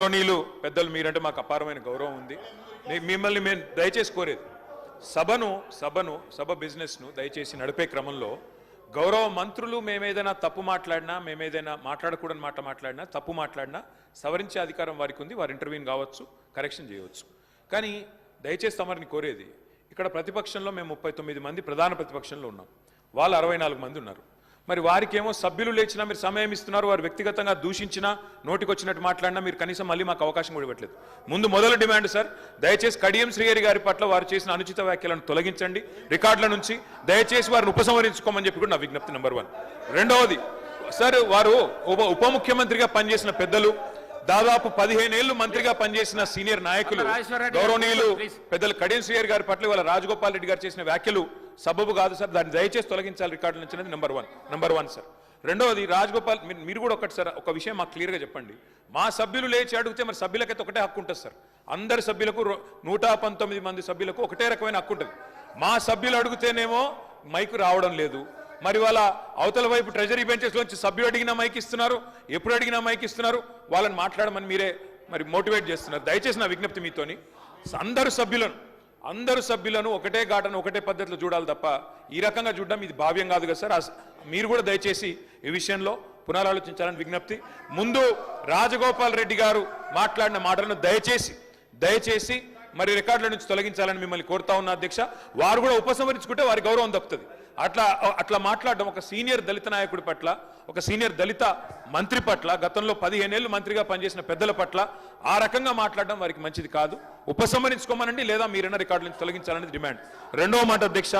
గౌరవనీయులు పెద్దలు మీరంటే మాకు అపారమైన గౌరవం ఉంది. మిమ్మల్ని మేము దయచేసి కోరేది సభ బిజినెస్ను దయచేసి నడిపే క్రమంలో గౌరవ మంత్రులు మేమేదైనా తప్పు మాట్లాడినా మేమేదైనా మాట్లాడకూడని మాట మాట్లాడినా తప్పు మాట్లాడినా సవరించే అధికారం వారికి ఉంది. వారు ఇంటర్వ్యూన్ కావచ్చు, కరెక్షన్ చేయవచ్చు. కానీ దయచేసి తమరిని కోరేది, ఇక్కడ ప్రతిపక్షంలో మేము 39 మంది ప్రధాన ప్రతిపక్షంలో ఉన్నాం, వాళ్ళు 64 మంది ఉన్నారు. మరి వారికేమో సభ్యులు లేచినా మీరు సమయం ఇస్తున్నారు, వారు వ్యక్తిగతంగా దూషించినా నోటికొచ్చినట్టు మాట్లాడినా మీరు కనీసం మళ్ళీ మాకు అవకాశం కూడా ఇవ్వట్లేదు. మొదల డిమాండ్ సార్, దయచేసి కడియం శ్రీహరి గారి పట్ల వారు చేసిన అనుచిత వ్యాఖ్యలను తొలగించండి రికార్డుల నుంచి, దయచేసి వారిని ఉపసంహరించుకోమని చెప్పి కూడా నా విజ్ఞప్తి నెంబర్ 1. రెండవది సార్, వారు ఉప ముఖ్యమంత్రిగా పనిచేసిన పెద్దలు, దాదాపు 15 ఏళ్లు మంత్రిగా పనిచేసిన సీనియర్ నాయకులు గౌరవనీయులు పెద్దలు కడియం శ్రీహరి గారి పట్ల వాళ్ళ రాజగోపాల్ రెడ్డి గారు చేసిన వ్యాఖ్యలు సబబు కాదు సార్, దాన్ని దయచేసి తొలగించాలి రికార్డుల నుంచి అనేది నెంబర్ వన్ సార్. రెండవది రాజగోపాల్, మీరు కూడా ఒకటి సార్ ఒక విషయం మాకు క్లియర్గా చెప్పండి. మా సభ్యులు లేచి అడిగితే మరి సభ్యులకైతే ఒకటే హక్కు ఉంటుంది సార్, అందరి సభ్యులకు 119 మంది సభ్యులకు ఒకటే రకమైన హక్కు ఉంటుంది. మా సభ్యులు అడిగితేనేమో మైకు రావడం లేదు, మరి వాళ్ళ అవతల వైపు ట్రెజరీ బెంచెస్ లోంచి సభ్యులు అడిగినా మైక్ ఇస్తున్నారు, ఎప్పుడు అడిగినా మైక్ ఇస్తున్నారు, వాళ్ళని మాట్లాడమని మీరే మరి మోటివేట్ చేస్తున్నారు. దయచేసి నా విజ్ఞప్తి మీతోని, అందరు సభ్యులను ఒకటే ఘాటను ఒకటే పద్ధతిలో చూడాలి తప్ప ఈ రకంగా చూడడం ఇది భావ్యం కాదు కదా సార్. మీరు కూడా దయచేసి ఈ విషయంలో పునరాలోచించాలని విజ్ఞప్తి. ముందు రాజగోపాల్ రెడ్డి గారు మాట్లాడిన మాటలను దయచేసి మరి రికార్డుల నుంచి తొలగించాలని మిమ్మల్ని కోరుతా ఉన్న అధ్యక్ష. వారు కూడా ఉపసంహరించుకుంటే వారి గౌరవం దక్కుతుంది. అట్లా మాట్లాడడం ఒక సీనియర్ దళిత నాయకుడి పట్ల, ఒక సీనియర్ దళిత మంత్రి పట్ల, గతంలో 15 ఏళ్లు మంత్రిగా పనిచేసిన పెద్దల పట్ల ఆ రకంగా మాట్లాడడం వారికి మంచిది కాదు. ఉపసంహరించుకోమనండి, లేదా మీరైనా రికార్డుల నుంచి తొలగించాలనేది డిమాండ్. రెండవ మాట అధ్యక్ష,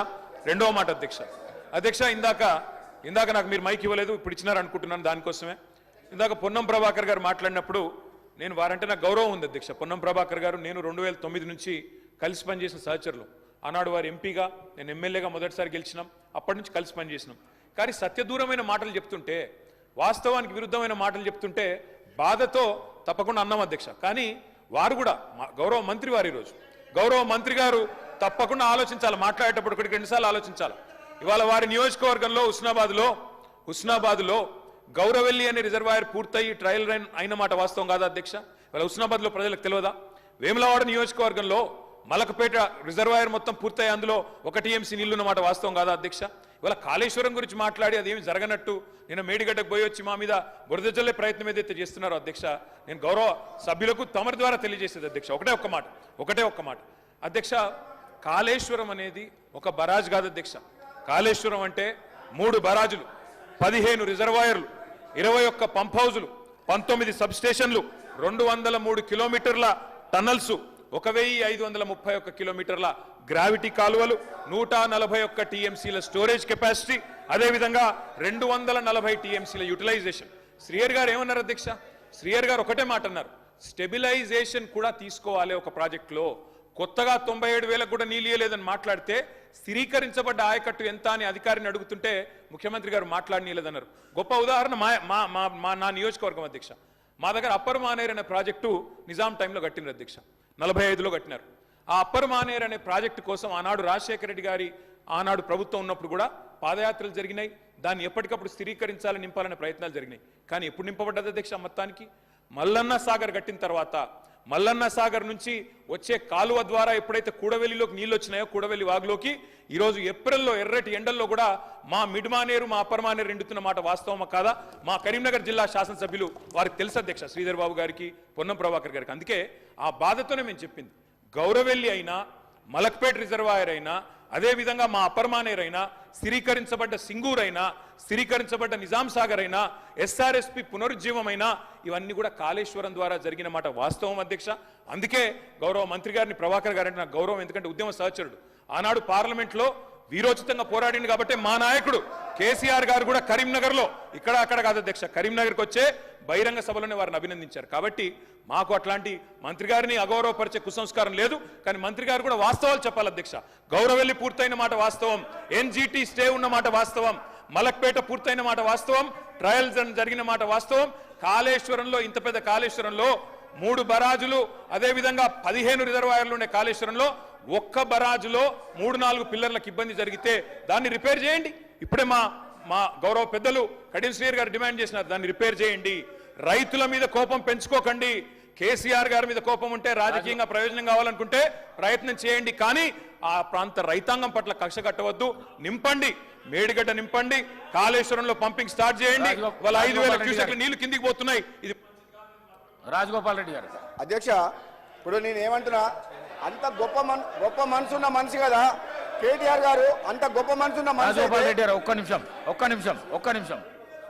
ఇందాక నాకు మీరు మైక్ ఇవ్వలేదు, ఇప్పుడు ఇచ్చినారు అనుకుంటున్నాను. దానికోసమే ఇందాక పొన్నం ప్రభాకర్ గారు మాట్లాడినప్పుడు నేను వారంటే నాకు గౌరవం ఉంది అధ్యక్ష. పొన్నం ప్రభాకర్ గారు నేను 2009 నుంచి కలిసి పనిచేసిన సహచరులు. ఆనాడు వారు ఎంపీగా, నేను ఎమ్మెల్యేగా మొదటిసారి గెలిచినాం, అప్పటి నుంచి కలిసి పనిచేసినాం. కానీ సత్యదూరమైన మాటలు చెప్తుంటే, వాస్తవానికి విరుద్ధమైన మాటలు చెప్తుంటే బాధతో తప్పకుండా అన్నాం అధ్యక్ష. కానీ వారు కూడా గౌరవ మంత్రి వారు, ఈరోజు గౌరవ మంత్రి గారు తప్పకుండా ఆలోచించాలి, మాట్లాడేటప్పుడు ఒకటికి 2 సార్లు ఆలోచించాలి. ఇవాళ వారి నియోజకవర్గంలో హుస్నాబాద్లో గౌరవెల్లి అనే రిజర్వాయర్ పూర్తయి ట్రయల్ రన్ అయిన మాట వాస్తవం కాదా అధ్యక్ష? ఇవాళ హుస్నాబాద్లో ప్రజలకు తెలియదా? వేములవాడ నియోజకవర్గంలో మలకపేట రిజర్వాయర్ మొత్తం పూర్తయి అందులో 1 TMC నీళ్లున్న మాట వాస్తవం కాదా అధ్యక్ష? ఇవాళ కాళేశ్వరం గురించి మాట్లాడి అదేమి జరగనట్టు నేను మేడిగడ్డకు పోయి వచ్చి మా మీద బురద జల్లే ప్రయత్నం ఏదైతే చేస్తున్నారో అధ్యక్ష, నేను గౌరవ సభ్యులకు తమరి ద్వారా తెలియజేసేది అధ్యక్ష ఒకటే ఒక్క మాట అధ్యక్ష. కాళేశ్వరం అనేది ఒక బరాజ్ కాదు అధ్యక్ష. కాళేశ్వరం అంటే 3 బరాజులు, 15 రిజర్వాయర్లు, 21 పంప్ హౌజులు, 19 సబ్ స్టేషన్లు, 203 కిలోమీటర్ల టన్నల్స్, 1531 కిలోమీటర్ల గ్రావిటీ కాలువలు, 141 TMCల స్టోరేజ్ కెపాసిటీ, అదేవిధంగా 240 TMCల యూటిలైజేషన్. శ్రీహరి గారు ఏమన్నారు అధ్యక్ష? శ్రీహరి గారు ఒకటే మాట అన్నారు, స్టెబిలైజేషన్ కూడా తీసుకోవాలి ఒక ప్రాజెక్టులో. కొత్తగా 97,000 కూడా నీళ్ళు ఇయ్యలేదని మాట్లాడితే స్థిరీకరించబడ్డ ఆయకట్టు ఎంత అని అధికారిని అడుగుతుంటే ముఖ్యమంత్రి గారు మాట్లాడనీయలేదన్నారు. గొప్ప ఉదాహరణ నా నియోజకవర్గం అధ్యక్ష. మా దగ్గర అప్పర్ మానేర్ అనే ప్రాజెక్టు నిజాం టైంలో కట్టినారు అధ్యక్ష, 45లో కట్టినారు. ఆ అప్పర్ మానేర్ అనే ప్రాజెక్టు కోసం ఆనాడు రాజశేఖర రెడ్డి గారి ఆనాడు ప్రభుత్వం ఉన్నప్పుడు కూడా పాదయాత్రలు జరిగినాయి. దాన్ని ఎప్పటికప్పుడు స్థిరీకరించాలని నింపాలనే ప్రయత్నాలు జరిగినాయి. కానీ ఎప్పుడు నింపబడ్డది అధ్యక్ష? మొత్తానికి మల్లన్న సాగర్ కట్టిన తర్వాత మల్లన్న సాగర్ నుంచి వచ్చే కాలువ ద్వారా ఎప్పుడైతే కూడవెల్లిలోకి నీళ్ళు వచ్చినాయో, కూడవెల్లి వాగులోకి ఈరోజు ఏప్రిల్లో ఎర్రటి ఎండల్లో కూడా మా మిడ్ మానేరు, మా అప్పర్ మానేరు ఎండుతున్న మాట వాస్తవమా కాదా? మా కరీంనగర్ జిల్లా శాసనసభ్యులు వారికి తెలుసు అధ్యక్ష, శ్రీధర్ బాబు గారికి, పొన్నం ప్రభాకర్ గారికి. అందుకే ఆ బాధతోనే మేము చెప్పింది, గౌరవెల్లి అయినా, మలక్పేట రిజర్వాయర్ అయినా, అదేవిధంగా మా అప్పర్ మానేర్ అయినా, స్థిరీకరించబడ్డ సింగూర్ అయినా, స్థిరీకరించబడ్డ నిజాం సాగర్ అయినా, SRSP పునరుజ్జీవమైనా, ఇవన్నీ కూడా కాళేశ్వరం ద్వారా జరిగిన మాట వాస్తవం అధ్యక్ష. అందుకే గౌరవ మంత్రి గారిని, ప్రభాకర్ గారంటే నాకు గౌరవం, ఎందుకంటే ఉద్యమ సహచరుడు. ఆనాడు పార్లమెంట్లో వీరోచితంగా పోరాడింది కాబట్టి మా నాయకుడు కేసీఆర్ గారు కూడా కరీంనగర్లో, ఇక్కడ అక్కడ కాదు అధ్యక్ష, కరీంనగర్కి వచ్చే బహిరంగ సభలోనే వారిని అభినందించారు. కాబట్టి మాకు అట్లాంటి మంత్రి గారిని అగౌరవపరిచే కుసంస్కారం లేదు. కానీ మంత్రి గారు కూడా వాస్తవాలు చెప్పాలి అధ్యక్ష. గౌరవెల్లి పూర్తయిన మాట వాస్తవం, NGT స్టే ఉన్న మాట వాస్తవం, మలక్పేట పూర్తయిన మాట వాస్తవం, ట్రయల్స్ జరిగిన మాట వాస్తవం. కాళేశ్వరంలో, ఇంత పెద్ద కాళేశ్వరంలో 3 బరాజులు, అదేవిధంగా 15 రిజర్వాయర్లు ఉండే కాళేశ్వరంలో ఒక్క బరాజులో 3-4 పిల్లర్లకు ఇబ్బంది జరిగితే దాన్ని రిపేర్ చేయండి. ఇప్పుడే మా గౌరవ పెద్దలు కడియం శ్రీహరి గారు డిమాండ్ చేసినారు, దాన్ని రిపేర్ చేయండి. రైతుల మీద కోపం పెంచుకోకండి. కేసీఆర్ గారి మీద కోపం ఉంటే రాజకీయంగా ప్రయోజనం కావాలనుకుంటే ప్రయత్నం చేయండి, కానీ ఆ ప్రాంత రైతాంగం పట్ల కక్ష కట్టవద్దు. నింపండి, మేడిగడ్డ నింపండి, కాళేశ్వరంలో పంపింగ్ స్టార్ట్ చేయండి. వాళ్ళ 5,000 క్యూసెక్ల నీళ్లు కిందికి పోతున్నాయి. ఇది రాజగోపాల్ రెడ్డి గారు. అధ్యక్ష, ఇప్పుడు నేను ఏమంటున్నా, అంత గొప్ప మనసున్న మనిషి కదా కేటీఆర్ గారు, అంత గొప్ప మనసున్న మనిషి. రాజగోపాల్ రెడ్డి గారు ఒక్క నిమిషం